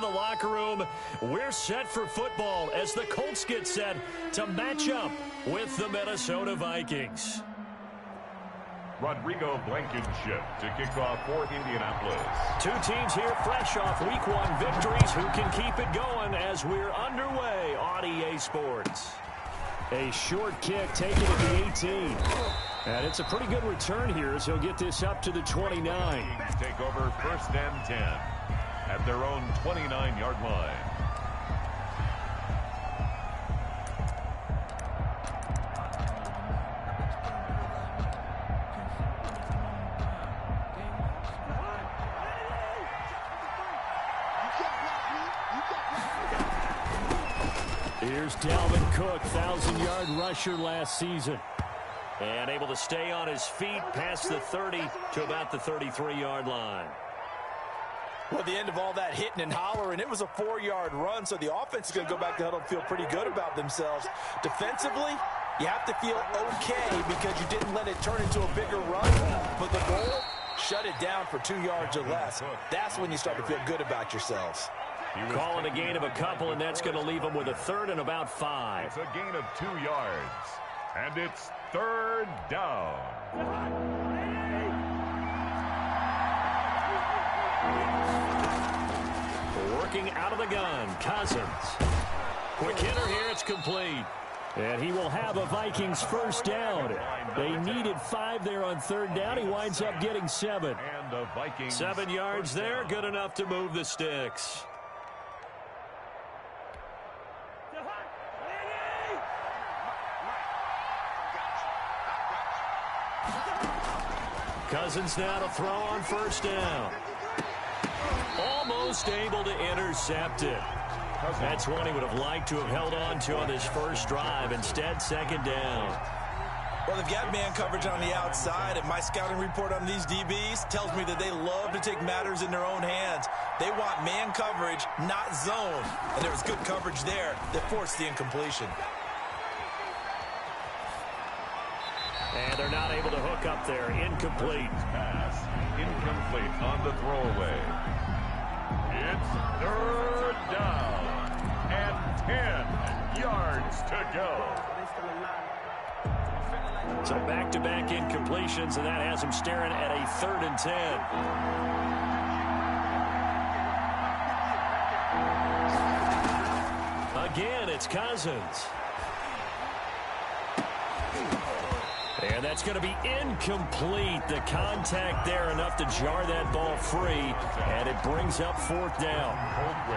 the locker room. We're set for football as the Colts get set to match up with the Minnesota Vikings. Rodrigo Blankenship to kick off for Indianapolis. Two teams here fresh off Week 1 victories who can keep it going as we're underway on EA Sports. A short kick taken at the 18. And it's a pretty good return here as he'll get this up to the 29. Take over 1st and 10 at their own 29-yard line. Here's Dalvin Cook, 1,000-yard rusher last season. And able to stay on his feet past the 30 to about the 33-yard line. Well, the end of all that hitting and hollering, it was a 4-yard run, so the offense is going to go back to huddle and feel pretty good about themselves. Defensively, you have to feel okay because you didn't let it turn into a bigger run. But the goal, shut it down for 2 yards or less. That's when you start to feel good about yourselves. Calling a gain of a couple, and that's going to leave them with a 3rd and about 5. It's a gain of 2 yards, and it's 3rd down. Working out of the gun, Cousins. Quick hitter here, it's complete. And he will have a Vikings 1st down. They needed 5 there on 3rd down. He winds up getting 7. 7 yards there, good enough to move the sticks. Cousins now to throw on 1st down. Almost able to intercept it. That's one he would have liked to have held on to on this first drive. Instead, 2nd down. Well, they've got man coverage on the outside, and my scouting report on these DBs tells me that they love to take matters in their own hands. They want man coverage, not zone. And there was good coverage there that forced the incompletion. And they're not able to hook up there. Incomplete. Pass incomplete on the throwaway. It's 3rd down and 10 yards to go. So back-to-back incompletions, and that has them staring at a 3rd and 10. Again, it's Cousins. And that's going to be incomplete. The contact there enough to jar that ball free, and it brings up 4th down.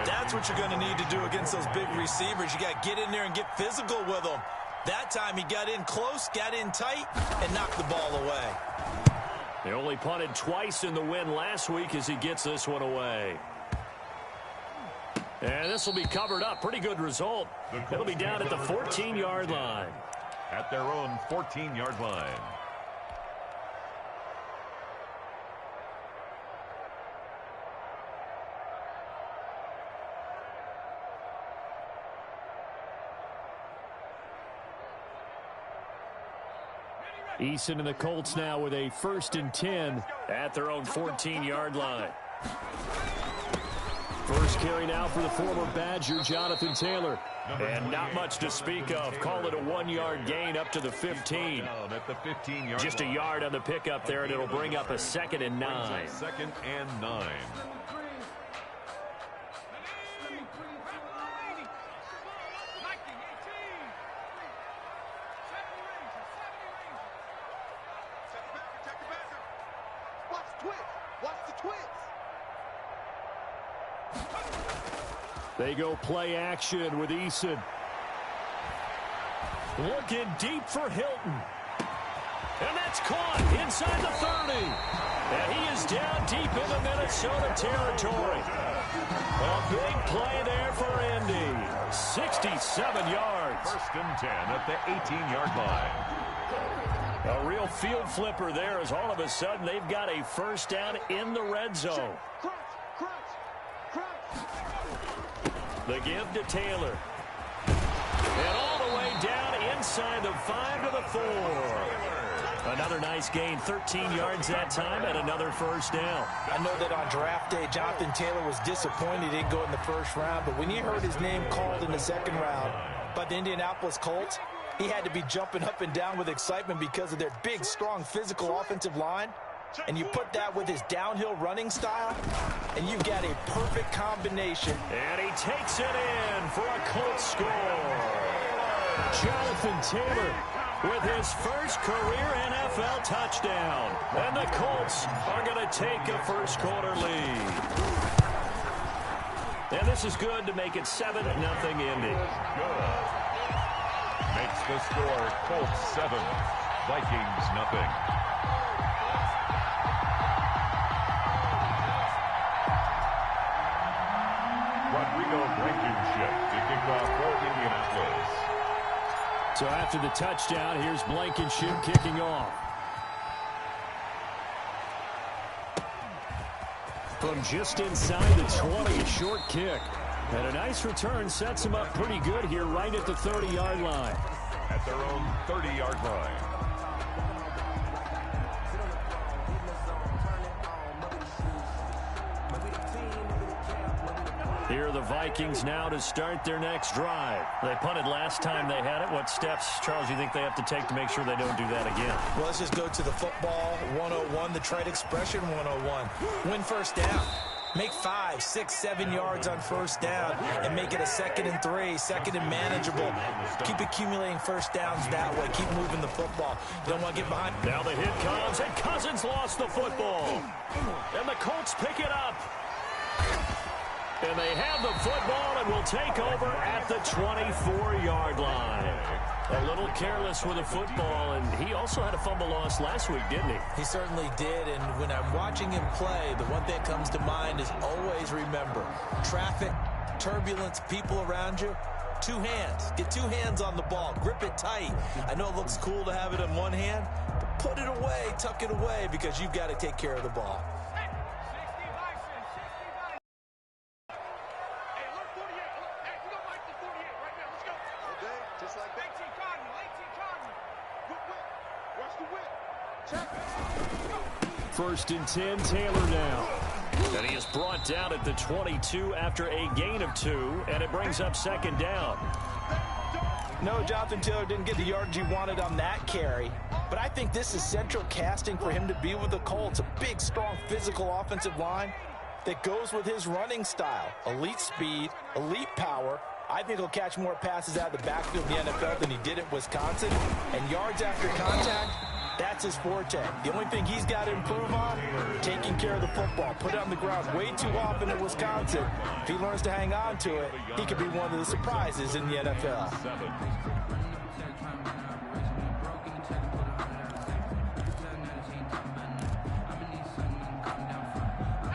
That's what you're going to need to do against those big receivers. You got to get in there and get physical with them. That time he got in close, got in tight, and knocked the ball away. They only punted twice in the win last week as he gets this one away. And this will be covered up. Pretty good result. It'll be down at the 14-yard line. At their own 14-yard line. Eason and the Colts now with a 1st and 10 at their own 14-yard line. First carry now for the former Badger, Jonathan Taylor. And not much to speak of. Call it a 1-yard gain up to the 15. Just a yard on the pickup there, and it'll bring up a 2nd and 9. 2nd and 9. They go play action with Eason. Looking deep for Hilton. And that's caught inside the 30. And he is down deep into Minnesota territory. A big play there for Indy. 67 yards. 1st and 10 at the 18-yard line. A real field flipper there as all of a sudden they've got a 1st down in the red zone. The give to Taylor. And all the way down inside the 5 to the 4. Another nice gain, 13 yards that time, and another first down. I know that on draft day, Jonathan Taylor was disappointed he didn't go in the first round, but when he heard his name called in the second round by the Indianapolis Colts, he had to be jumping up and down with excitement because of their big, strong, physical offensive line. And you put that with his downhill running style, and you've got a perfect combination. And he takes it in for a Colts score. Jonathan Taylor with his first career NFL touchdown. And the Colts are going to take a first-quarter lead. And this is good to make it 7-0 Indy. Makes the score Colts 7, Vikings nothing. Blankenship to kick off for Indianapolis. So after the touchdown, here's Blankenship kicking off. From just inside the 20, a short kick. And a nice return sets him up pretty good here right at the 30-yard line. At their own 30-yard line. Here are the Vikings now to start their next drive. They punted last time they had it. What steps, Charles, do you think they have to take to make sure they don't do that again? Well, let's just go to the football 101, the trade expression 101. Win first down. Make 5, 6, 7 yards on first down and make it a 2nd and 3, 2nd and manageable. Keep accumulating first downs that way. Keep moving the football. You don't want to get behind. Now the hit comes, and Cousins lost the football. And the Colts pick it up. And they have the football and will take over at the 24-yard line. A little careless with the football, and he also had a fumble loss last week, didn't he? He certainly did, and when I'm watching him play, the one thing that comes to mind is always remember, traffic, turbulence, people around you, 2 hands. Get 2 hands on the ball. Grip it tight. I know it looks cool to have it in one hand, but put it away, tuck it away, because you've got to take care of the ball. First and 10, Taylor now. And he is brought down at the 22 after a gain of 2, and it brings up 2nd down. No, Jonathan Taylor didn't get the yardage he wanted on that carry, but I think this is central casting for him to be with the Colts. A big, strong, physical offensive line that goes with his running style. Elite speed, elite power. I think he'll catch more passes out of the backfield in the NFL than he did at Wisconsin. And yards after contact, that's his forte. The only thing he's got to improve on, taking care of the football. Put it on the ground way too often at Wisconsin. If he learns to hang on to it, he could be one of the surprises in the NFL.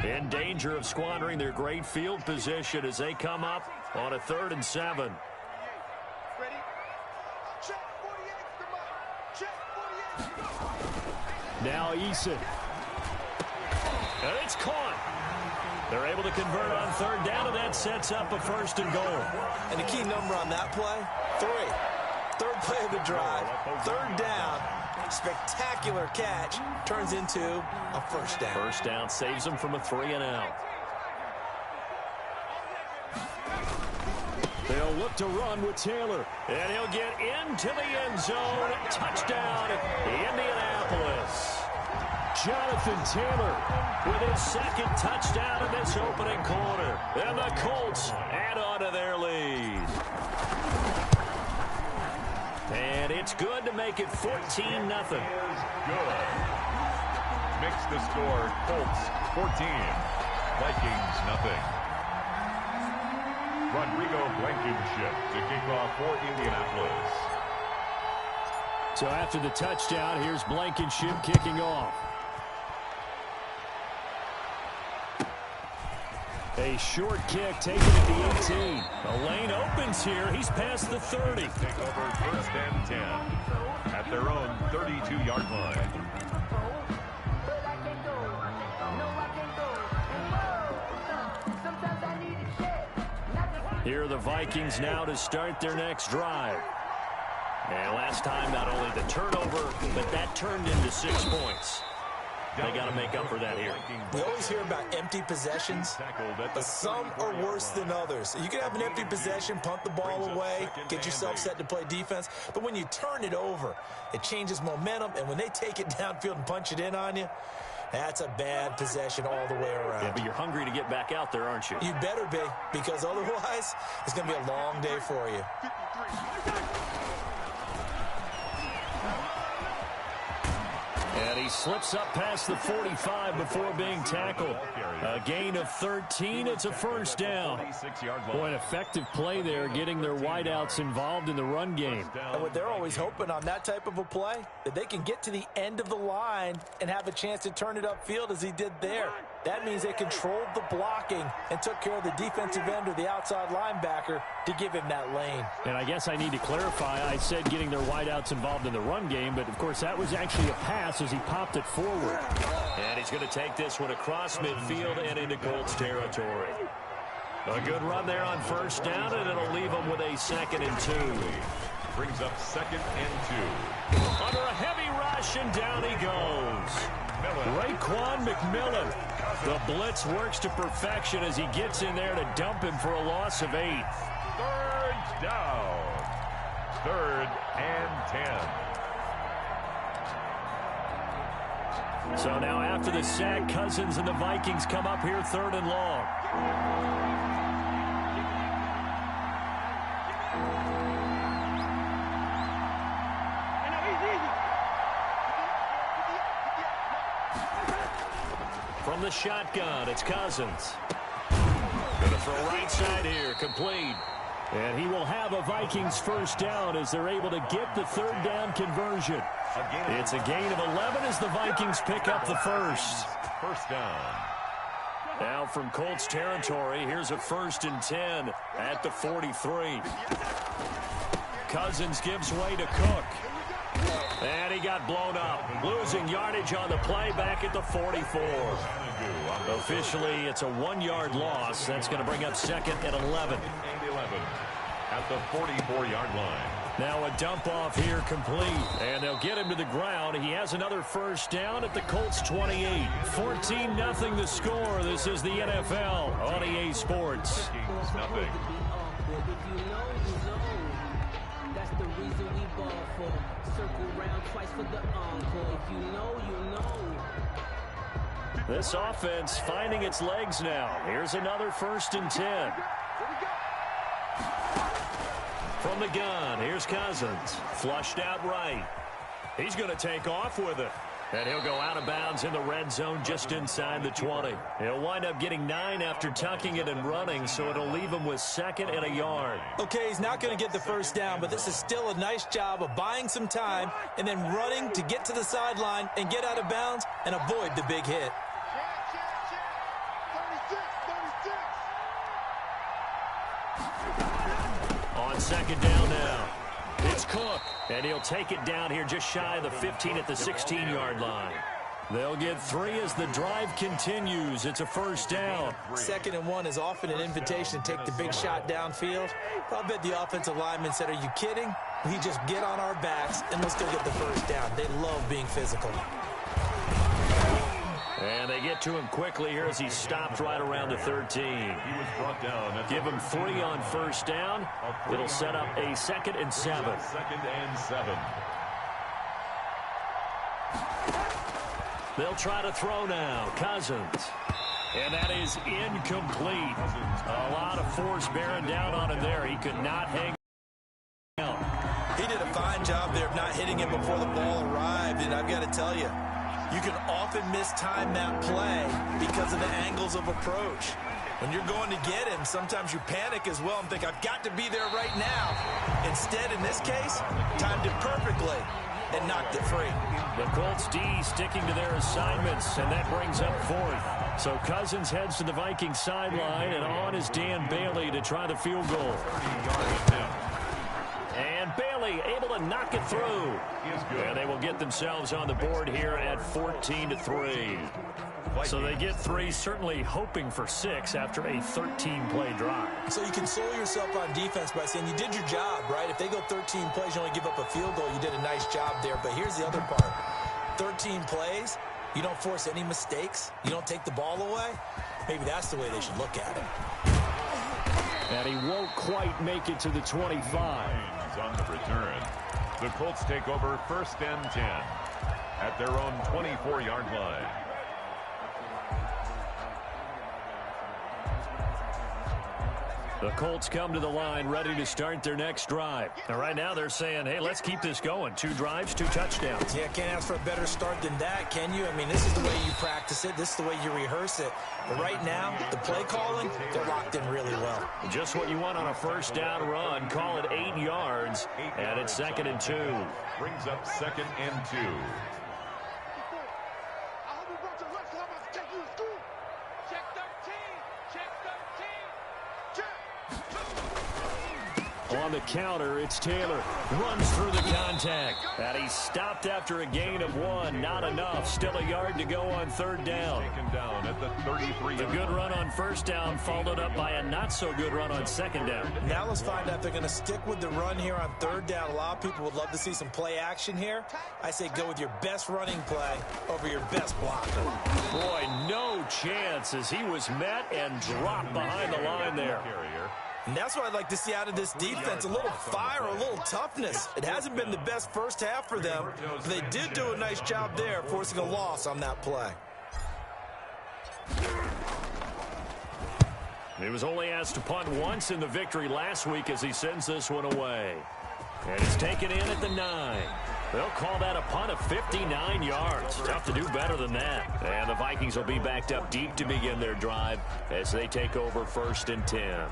In danger of squandering their great field position as they come up on a 3rd and 7. Now Eason. And it's caught. They're able to convert on 3rd down, and that sets up a 1st and goal. And the key number on that play, 3. 3rd play of the drive, 3rd down. Spectacular catch turns into a 1st down. 1st down saves them from a 3 and out. They'll look to run with Taylor, and he'll get into the end zone. Touchdown, Indianapolis. Jonathan Taylor with his 2nd touchdown in this opening quarter. And the Colts add on to their lead. And it's good to make it 14-0. Good. Makes the score Colts 14, Vikings nothing. Rodrigo Blankenship to kick off for Indianapolis. So after the touchdown, here's Blankenship kicking off. A short kick taken at the 18. A lane opens here. He's past the 30. Take over 1st and 10 at their own 32-yard line. Here are the Vikings now to start their next drive. And last time, not only the turnover, but that turned into 6 points. They got to make up for that here. We always hear about empty possessions, but some are worse than others. You can have an empty possession, punt the ball away, get yourself set to play defense, but when you turn it over, it changes momentum, and when they take it downfield and punch it in on you, that's a bad possession all the way around. Yeah, but you're hungry to get back out there, aren't you? You better be, because otherwise, it's going to be a long day for you. And he slips up past the 45 before being tackled. A gain of 13. It's a first down. Boy, an effective play there, getting their wideouts involved in the run game. And what they're always hoping on that type of a play, that they can get to the end of the line and have a chance to turn it upfield as he did there. That means they controlled the blocking and took care of the defensive end or the outside linebacker to give him that lane. And I guess I need to clarify, I said getting their wideouts involved in the run game, but of course that was actually a pass as he popped it forward. And he's going to take this one across midfield and into Colts territory. A good run there on first down, and it'll leave him with a 2nd and 2. Brings up 2nd and 2. Under a heavy rush, and down he goes. Raekwon McMillan. The blitz works to perfection as he gets in there to dump him for a loss of 8. 3rd down. 3rd and 10. So now after the sack, Cousins and the Vikings come up here 3rd and long. From the shotgun, it's Cousins. Gonna throw right side here, complete. And he will have a Vikings first down as they're able to get the 3rd down conversion. It's a gain of 11 as the Vikings pick up the first. First down. Now from Colts territory, here's a 1st and 10 at the 43. Cousins gives way to Cook. And he got blown up, losing yardage on the play back at the 44. Officially, it's a 1-yard loss. That's going to bring up 2nd and 11. At the 44-yard line. Now a dump off here complete, and they'll get him to the ground. He has another first down at the Colts 28. 14-0 the score. This is the NFL on EA Sports. Nothing. That's the reason we ball for. Circle round twice for the encore. If you know, you know. This offense finding its legs now. Here's another 1st and 10. From the gun, here's Cousins. Flushed out right. He's going to take off with it. And he'll go out of bounds in the red zone just inside the 20. He'll wind up getting 9 after tucking it and running, so it'll leave him with 2nd and a yard. Okay, he's not going to get the first down, but this is still a nice job of buying some time and then running to get to the sideline and get out of bounds and avoid the big hit. On 2nd down now, it's Cook, and he'll take it down here just shy of the 15 at the 16-yard line. They'll get 3 as the drive continues. It's a first down. 2nd and 1 is often an invitation to take the big shot downfield. I'll bet the offensive lineman said, "Are you kidding? We just get on our backs and let's go get the first down." They love being physical. And they get to him quickly here as he stopped right around the 13. He was brought down. Give him 3 on first down. It'll set up a 2nd and 7. 2nd and 7. They'll try to throw now. Cousins. And that is incomplete. A lot of force bearing down on him there. He could not hang out. He did a fine job there of not hitting him before the ball arrived, and I've got to tell you, you can often mistime that play because of the angles of approach. When you're going to get him, sometimes you panic as well and think, I've got to be there right now. Instead, in this case, timed it perfectly and knocked it free. The Colts D sticking to their assignments, and that brings up 4th. So Cousins heads to the Vikings sideline, and on is Dan Bailey to try the field goal. And Bailey able to knock it through. And they will get themselves on the board here at 14-3. So they get 3, certainly hoping for 6 after a 13-play drive. So you console yourself on defense by saying you did your job, right? If they go 13 plays, you only give up a field goal, you did a nice job there. But here's the other part. 13 plays, you don't force any mistakes, you don't take the ball away. Maybe that's the way they should look at it. And he won't quite make it to the 25. On the return, the Colts take over 1st and 10 at their own 24-yard line. The Colts come to the line ready to start their next drive. And right now they're saying, hey, let's keep this going. 2 drives, 2 touchdowns. Yeah, can't ask for a better start than that, can you? I mean, this is the way you practice it. This is the way you rehearse it. But right now, the play calling, they're locked in really well. Just what you want on a 1st down run. Call it 8 yards, and it's 2nd and 2. Brings up 2nd and 2. On the counter, it's Taylor. Runs through the contact. And he's stopped after a gain of 1. Not enough. Still a yard to go on 3rd down. Taken down at the 33. The good run on 1st down followed up by a not-so-good run on 2nd down. Now let's find out if they're going to stick with the run here on 3rd down. A lot of people would love to see some play action here. I say go with your best running play over your best blocker. Boy, no chance as he was met and dropped behind the line there. And that's what I'd like to see out of this defense, a little fire, a little toughness. It hasn't been the best first half for them, but they did do a nice job there, forcing a loss on that play. He was only asked to punt once in the victory last week as he sends this one away. And it's taken in at the 9. They'll call that a punt of 59 yards. Tough to do better than that. And the Vikings will be backed up deep to begin their drive as they take over 1st and 10.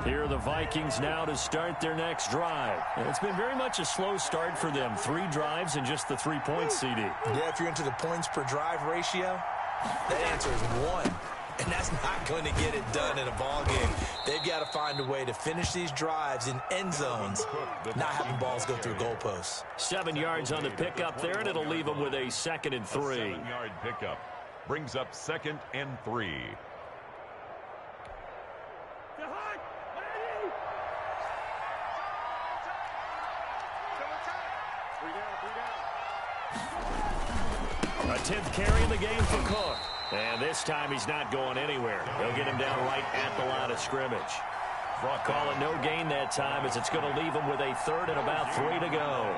Here are the Vikings now to start their next drive. And it's been very much a slow start for them. 3 drives and just the 3 points, CD. Yeah, if you're into the points per drive ratio, that answer is 1. And that's not going to get it done in a ball game. They've got to find a way to finish these drives in end zones, not having balls go through goalposts. 7 yards on the pickup there, and it'll leave them with a 2nd and 3. 7-yard pickup brings up 2nd and 3. A 10th carry in the game for Cook. And this time he's not going anywhere. They'll get him down right at the line of scrimmage. Call it no gain that time as it's going to leave him with a 3rd and about 3 to go.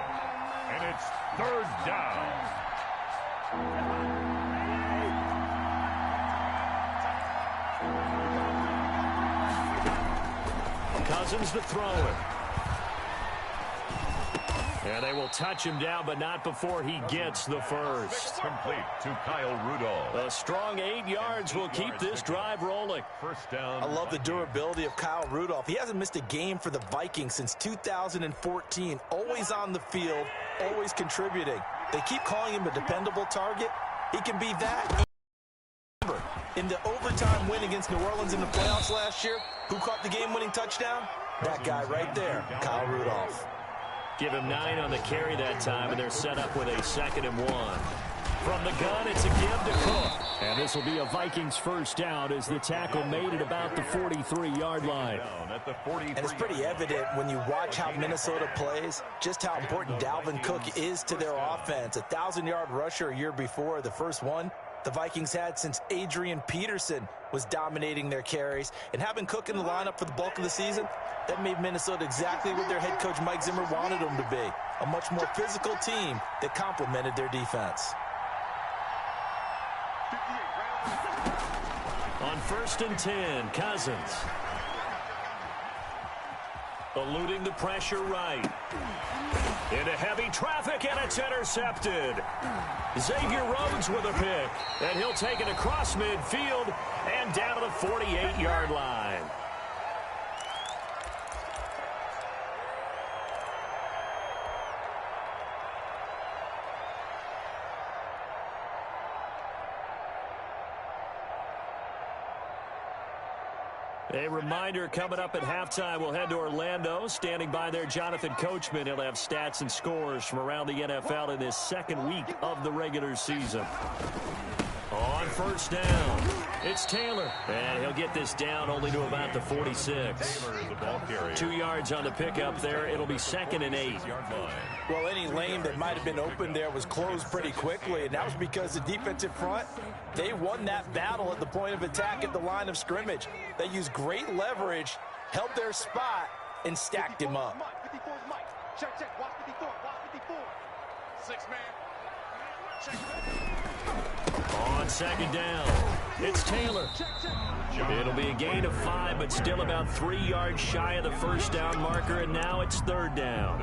And it's 3rd down. Cousins to throw it. And they will touch him down, but not before he gets the first. Complete to Kyle Rudolph. A strong 8 yards will keep this drive rolling. 1st down. I love the durability of Kyle Rudolph. He hasn't missed a game for the Vikings since 2014. Always on the field, always contributing. They keep calling him a dependable target. He can be that. In the overtime win against New Orleans in the playoffs last year, who caught the game-winning touchdown? That guy right there, Kyle Rudolph. Give him 9 on the carry that time, and they're set up with a 2nd and 1. From the gun, it's a give to Cook. And this will be a Vikings 1st down as the tackle made it about the 43-yard line. And it's pretty evident when you watch how Minnesota plays, just how important Dalvin Cook is to their offense. A 1,000-yard rusher a year before, the first one the Vikings had since Adrian Peterson was dominating their carries. And having Cook in the lineup for the bulk of the season, that made Minnesota exactly what their head coach Mike Zimmer wanted them to be. A much more physical team that complemented their defense. On 1st and 10, Cousins. eluding the pressure right. Into heavy traffic, and it's intercepted. Xavier Rhodes with a pick, and he'll take it across midfield and down to the 48-yard line. A reminder, coming up at halftime, we'll head to Orlando. Standing by there, Jonathan Coachman. He'll have stats and scores from around the NFL in his second week of the regular season. On first down, it's Taylor. And he'll get this down only to about the 46. 2 yards on the pickup there. It'll be 2nd and 8. Well, any lane that might have been open there was closed pretty quickly, and that was because the defensive front, they won that battle at the point of attack at the line of scrimmage. They used great leverage, held their spot, and stacked him up. On second down, it's Taylor. It'll be a gain of 5, but still about 3 yards shy of the first down marker, and now it's 3rd down.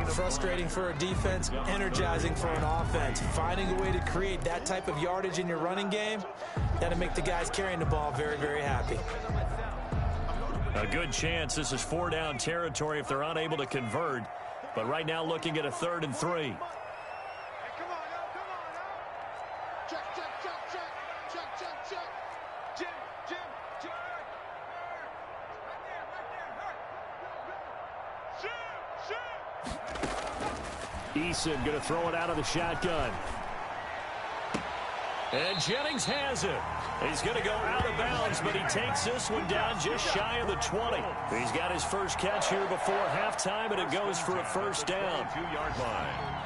Frustrating for a defense, energizing for an offense. Finding a way to create that type of yardage in your running game, that'll make the guys carrying the ball very, very happy. A good chance this is 4-down territory if they're unable to convert, but right now looking at a 3rd and 3. Eason going to throw it out of the shotgun. And Jennings has it. He's going to go out of bounds, but he takes this one down just shy of the 20. He's got his first catch here before halftime, and it goes for a first down. 2-yard line.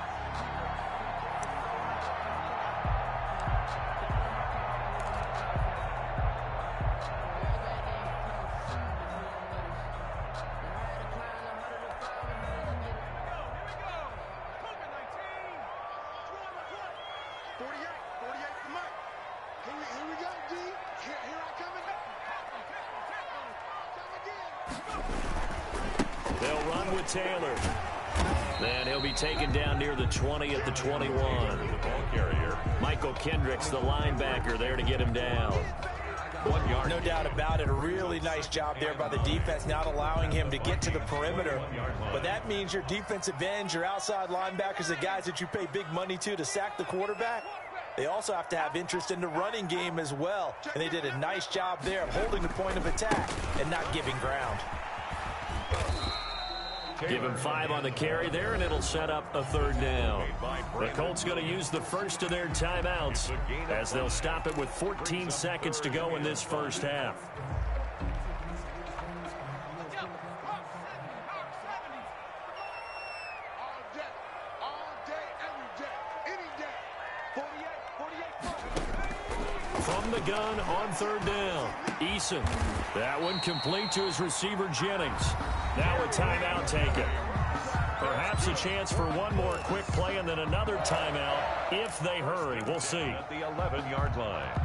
They'll run with Taylor. Then he'll be taken down near the 20 at the 21. The ball carrier. Michael Kendricks, the linebacker, there to get him down. 1 yard. No doubt about it. A really nice job there by the defense, not allowing him to get to the perimeter. But that means your defensive ends, your outside linebackers, the guys that you pay big money to sack the quarterback, they also have to have interest in the running game as well. And they did a nice job there of holding the point of attack and not giving ground. Give him 5 on the carry there, and it'll set up a 3rd down. The Colts going to use the first of their timeouts as they'll stop it with 14 seconds to go in this first half. From the gun on 3rd down, Eason. That one complete to his receiver, Jennings. Now a timeout taken. Perhaps a chance for one more quick play and then another timeout if they hurry. We'll see. At the 11-yard line.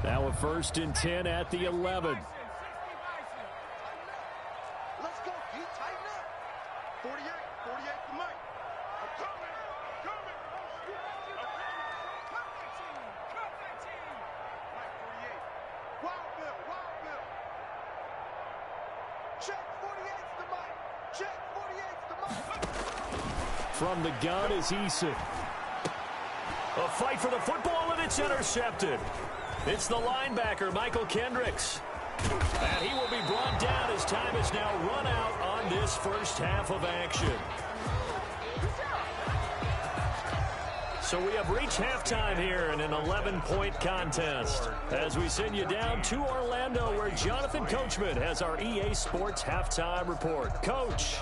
Now a 1st and 10 at the 11. Let's go, D. Tighten up. 48 to Mike. I'm coming. Mike 48. Wild Bill. Check 48's the Mike. Check 48's the Mike. From the gun is Eason. A fight for the football, and it's intercepted. It's the linebacker, Michael Kendricks. And he will be brought down as time is now run out on this first half of action. So we have reached halftime here in an 11-point contest as we send you down to Orlando where Jonathan Coachman has our EA Sports halftime report. Coach.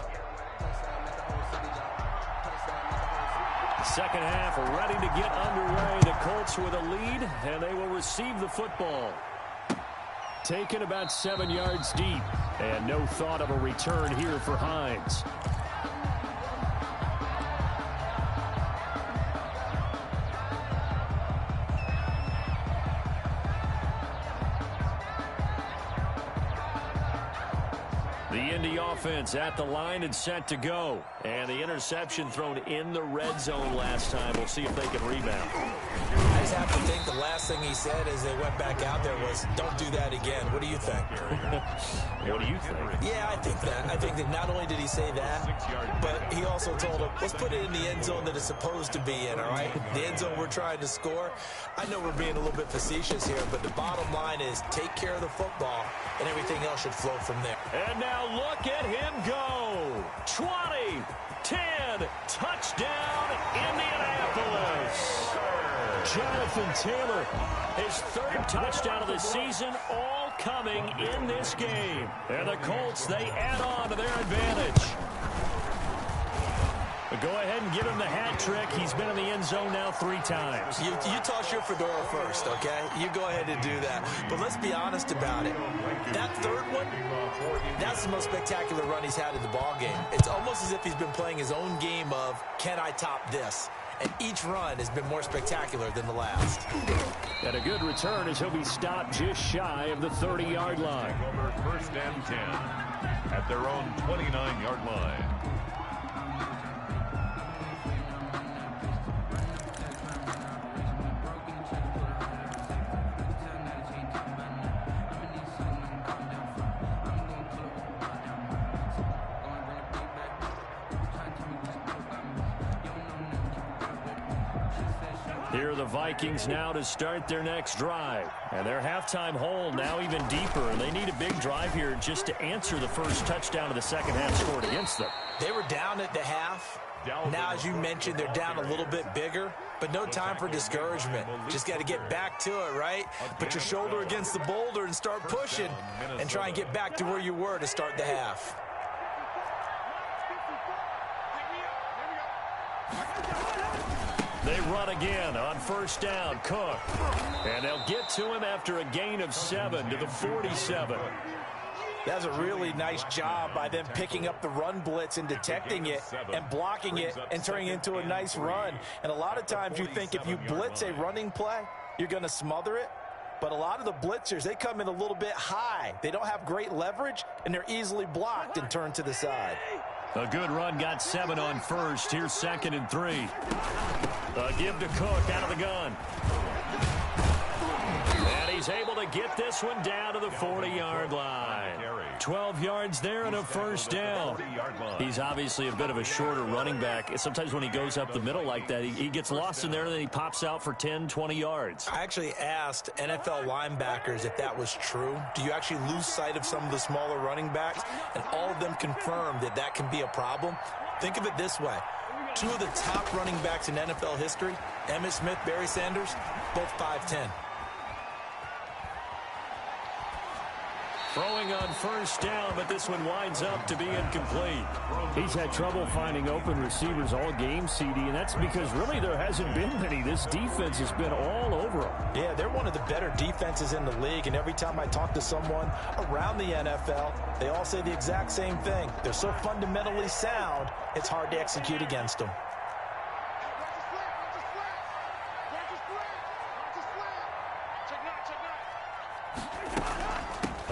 Second half ready to get underway. The Colts with a lead, and they will receive the football. Taken about 7 yards deep, and no thought of a return here for Hines. Indy offense at the line and set to go. And the interception thrown in the red zone last time. We'll see if they can rebound. I just have to think the last thing he said as they went back out there was, don't do that again. What do you think? What do you think? Yeah, I think that. I think that not only did he say that, but he also told him, let's put it in the end zone that it's supposed to be in, all right? The end zone we're trying to score. I know we're being a little bit facetious here, but the bottom line is take care of the football, and everything else should flow from there. And now look at him go. 20, 10, touchdown, Indianapolis. Jonathan Taylor, his third touchdown of the season, all coming in this game. And the Colts, they add on to their advantage. But go ahead and give him the hat trick. He's been in the end zone now 3 times. You toss your fedora first, okay? You go ahead and do that. But let's be honest about it. That third one, that's the most spectacular run he's had in the ballgame. It's almost as if he's been playing his own game of, can I top this? And each run has been more spectacular than the last. And a good return as he'll be stopped just shy of the 30-yard line. Over 1st and 10 at their own 29-yard line. Here are the Vikings now to start their next drive. And their halftime hole now even deeper. And they need a big drive here just to answer the first touchdown of the second half scored against them. They were down at the half. Now, as you mentioned, they're down a little bit bigger. But no time for discouragement. Just got to get back to it, right? Put your shoulder against the boulder and start pushing. And try and get back to where you were to start the half. They run again on 1st down. Cook. And they'll get to him after a gain of 7 to the 47. That's a really nice job by them picking up the run blitz and detecting it and blocking it and turning it into a nice run. And a lot of times you think if you blitz a running play, you're going to smother it. But a lot of the blitzers, they come in a little bit high. They don't have great leverage, and they're easily blocked and turned to the side. A good run, got 7 on 1st. Here's 2nd and 3. Give to Cook out of the gun. And he's able to get this one down to the 40-yard line. 12 yards there and a 1st down. He's obviously a bit of a shorter running back. Sometimes when he goes up the middle like that, he gets lost in there and then he pops out for 10, 20 yards. I actually asked NFL linebackers if that was true. Do you actually lose sight of some of the smaller running backs? And all of them confirmed that that can be a problem. Think of it this way. 2 of the top running backs in NFL history, Emmitt Smith, Barry Sanders, both 5'10". Throwing on 1st down, but this one winds up to be incomplete. He's had trouble finding open receivers all game, CD, and that's because really there hasn't been many. This defense has been all over them. Yeah, they're one of the better defenses in the league, and every time I talk to someone around the NFL, they all say the exact same thing. They're so fundamentally sound, it's hard to execute against them.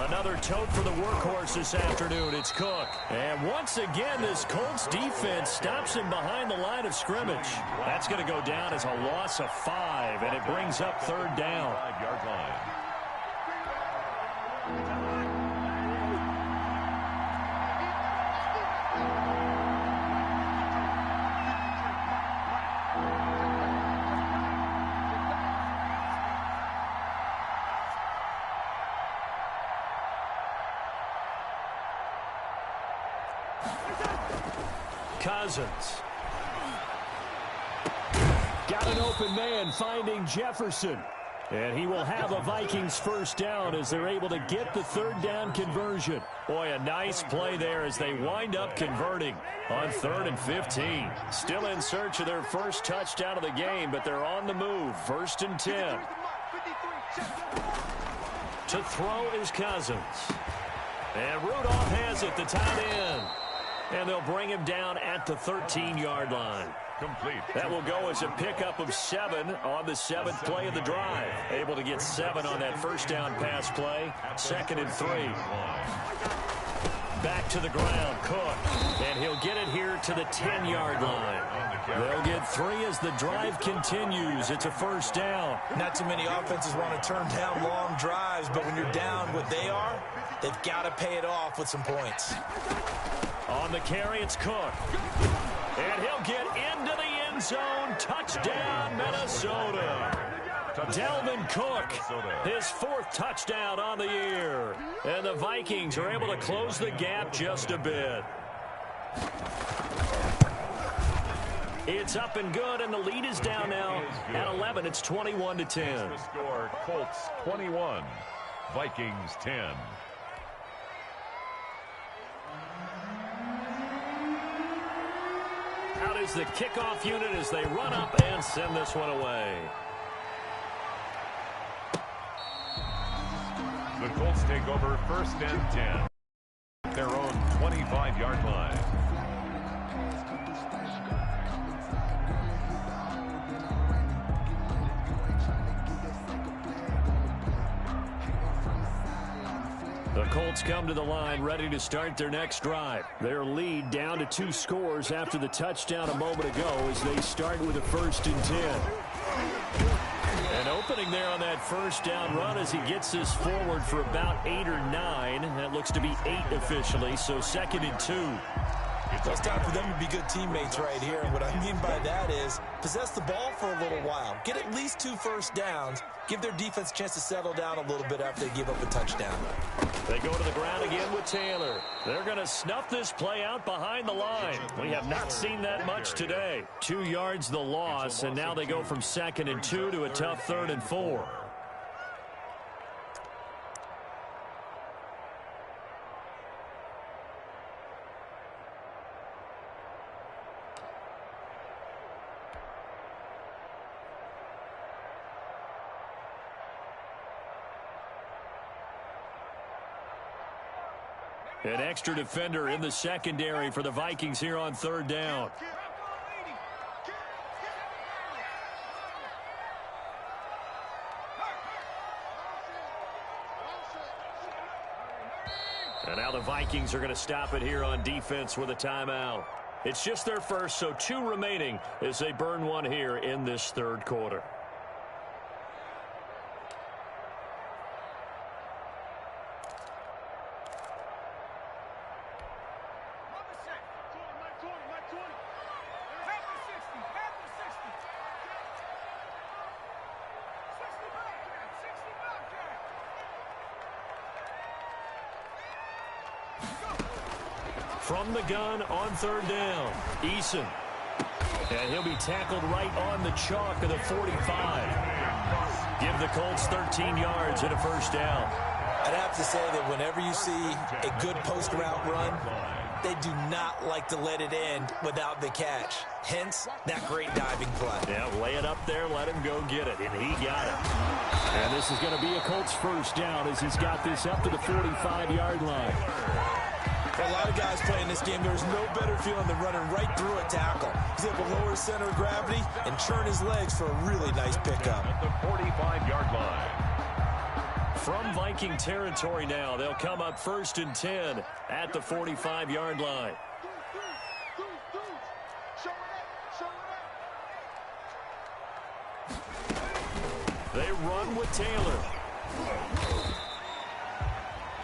Another tote for the workhorse this afternoon. It's Cook. And once again, this Colts defense stops him behind the line of scrimmage. That's going to go down as a loss of 5, and it brings up 3rd down. 5-yard line. Cousins. Got an open man finding Jefferson. And he will have a Vikings 1st down as they're able to get the 3rd down conversion. Boy, a nice play there as they wind up converting on 3rd and 15. Still in search of their first touchdown of the game, but they're on the move. 1st and 10. To throw is Cousins. And Rudolph has it, the tight end. And they'll bring him down at the 13-yard line. Complete. That will go as a pickup of 7 on the 7th play of the drive. Able to get 7 on that 1st down pass play. 2nd and 3. back to the ground. Cook. And he'll get it here to the 10-yard line. They'll get 3 as the drive continues. It's a first down. Not too many offenses want to turn down long drives, but when you're down what they are, they've got to pay it off with some points. On the carry, it's Cook. And he'll get into the end zone. Touchdown, Minnesota. Dalvin Cook, his 4th touchdown on the year. And the Vikings are able to close the gap just a bit. It's up and good, and the lead is down now at 11. It's 21-10. The score, Colts 21, Vikings 10. Out is the kickoff unit as they run up and send this one away. The Colts take over 1st and 10. Their own 25-yard line. The Colts come to the line ready to start their next drive. Their lead down to 2 scores after the touchdown a moment ago as they start with a 1st and 10. And opening there on that first down run as he gets this forward for about 8 or 9. That looks to be 8 officially, so 2nd and 2. It's time for them to be good teammates right here. And what I mean by that is possess the ball for a little while. Get at least 2 first downs. Give their defense a chance to settle down a little bit after they give up a touchdown. They go to the ground again with Taylor. They're going to snuff this play out behind the line. We have not seen that much today. 2 yards the loss, and now they go from 2nd and 2 to a tough 3rd and 4. An extra defender in the secondary for the Vikings here on 3rd down. And now the Vikings are going to stop it here on defense with a timeout. It's just their first, so 2 remaining as they burn one here in this 3rd quarter. From the gun on 3rd down, Eason. And he'll be tackled right on the chalk of the 45. Give the Colts 13 yards and a first down. I'd have to say that whenever you see a good post-route run, they do not like to let it end without the catch. Hence, that great diving play. Yeah, lay it up there, let him go get it, and he got it. And this is going to be a Colts first down as he's got this up to the 45-yard line. For a lot of guys playing this game, there's no better feeling than running right through a tackle. He's able to lower his center of gravity and churn his legs for a really nice pickup. At the 45-yard line. From Viking territory now, they'll come up 1st and 10 at the 45-yard line. They run with Taylor.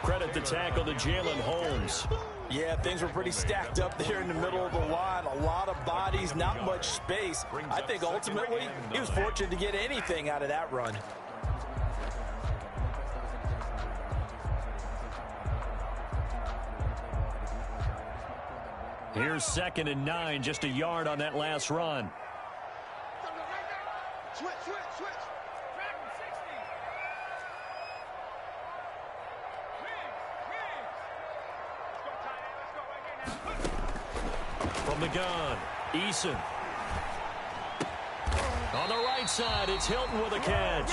Credit the tackle to Jalen Holmes. Yeah, things were pretty stacked up there in the middle of the line. A lot of bodies, not much space. I think ultimately he was fortunate to get anything out of that run. Here's 2nd and 9, just a yard on that last run. Switch, switch, switch. From the gun, Eason. On the right side, it's Hilton with a catch.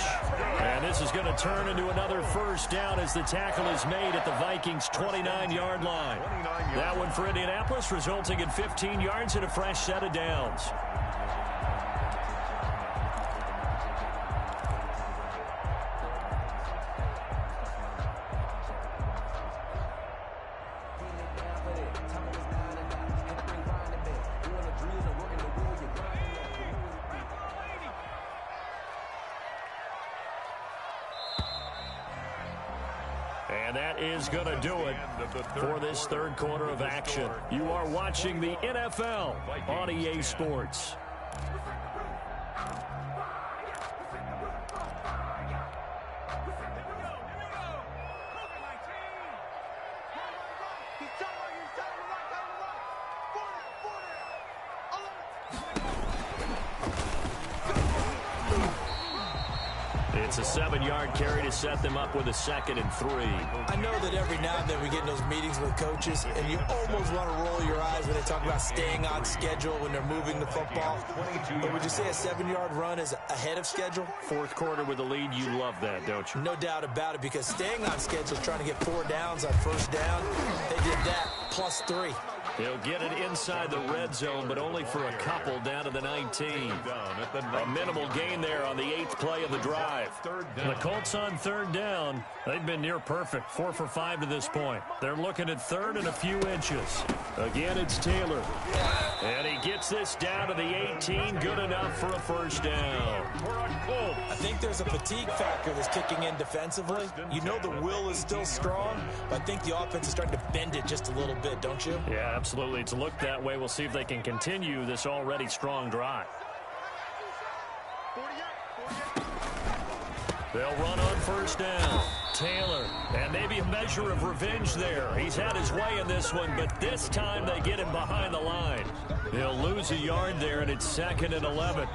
And this is going to turn into another first down as the tackle is made at the Vikings' 29-yard line. That one for Indianapolis, resulting in 15 yards and a fresh set of downs. And that is going to do it for this third quarter of action. You are watching the NFL on EA Sports. It's a 7-yard carry to set them up with a 2nd and 3. I know that every now and then we get in those meetings with coaches, and you almost want to roll your eyes when they talk about staying on schedule when they're moving the football. But would you say a 7-yard run is ahead of schedule? Fourth quarter with the lead, you love that, don't you? No doubt about it, because staying on schedule, trying to get 4 downs on first down, they did that plus 3. They'll get it inside the red zone, but only for a couple down to the 19. A minimal gain there on the 8th play of the drive. The Colts on third down. They've been near perfect, 4 for 5 to this point. They're looking at third and a few inches. Again, it's Taylor. And he gets this down to the 18, good enough for a first down. I think there's a fatigue factor that's kicking in defensively. You know the will is still strong, but I think the offense is starting to bend it just a little bit, don't you? Yeah, absolutely. It's looked that way. We'll see if they can continue this already strong drive. They'll run on first down. Taylor, and maybe a measure of revenge there. He's had his way in this one, but this time they get him behind the line. They'll lose a yard there, and it's 2nd and 11.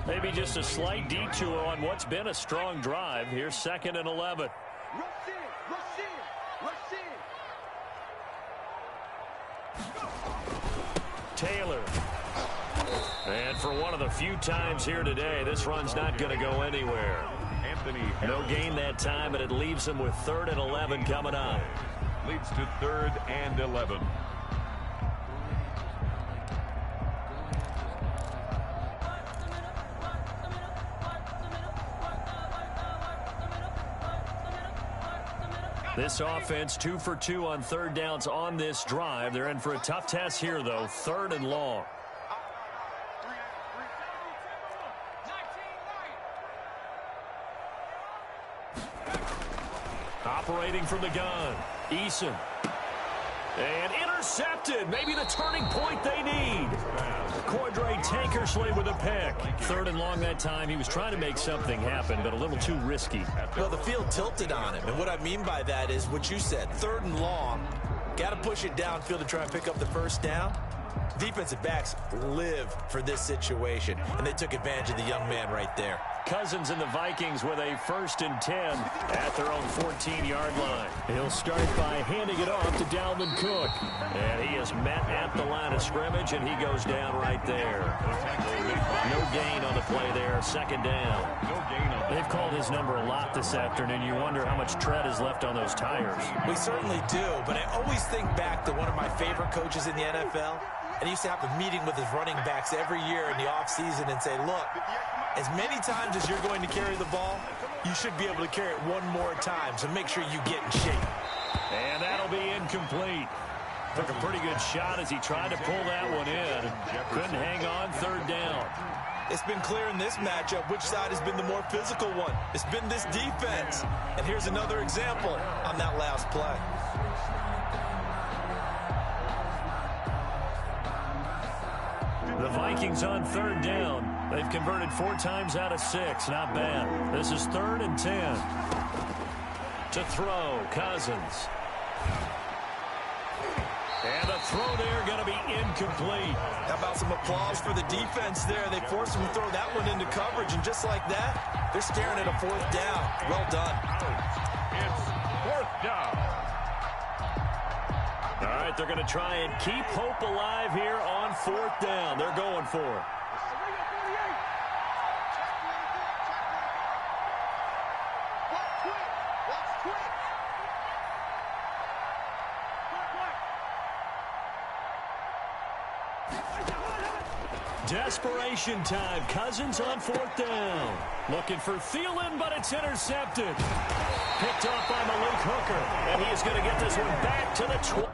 Maybe just a slight detour on what's been a strong drive. Here's 2nd and 11. Taylor. And for one of the few times here today, this run's not going to go anywhere. No gain that time, and it leaves them with 3rd and 11 coming up. Leads to 3rd and 11. This offense 2 for 2 on third downs on this drive. They're in for a tough test here, though. 3rd and long. Operating from the gun, Eason. And intercepted. Maybe the turning point they need. Cordray Tankersley with a pick. 3rd and long that time. He was trying to make something happen, but a little too risky. Well, the field tilted on him, and what I mean by that is what you said. 3rd and long. Got to push it downfield to try and pick up the first down. Defensive backs live for this situation, and they took advantage of the young man right there. Cousins and the Vikings with a 1st and 10 at their own 14-yard line. He'll start by handing it off to Dalvin Cook. And he is met at the line of scrimmage, and he goes down right there. No gain on the play there. 2nd down. They've called his number a lot this afternoon. You wonder how much tread is left on those tires. We certainly do, but I always think back to one of my favorite coaches in the NFL. And he used to have a meeting with his running backs every year in the offseason and say, look, as many times as you're going to carry the ball, you should be able to carry it one more time, so make sure you get in shape. And that'll be incomplete. Took a pretty good shot as he tried to pull that one in. Couldn't hang on 3rd down. It's been clear in this matchup which side has been the more physical one. It's been this defense. And here's another example on that last play. The Vikings on 3rd down. They've converted 4 times out of 6. Not bad. This is 3rd and 10. To throw, Cousins. And the throw there going to be incomplete. How about some applause for the defense there? They forced him to throw that one into coverage, and just like that, they're staring at a 4th down. Well done. It's 4th down. All right, they're going to try and keep hope alive here on 4th down. They're going for it. Desperation time. Cousins on 4th down. Looking for Thielen, but it's intercepted. Picked up by Malik Hooker. And he is going to get this one back to the 12.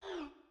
it.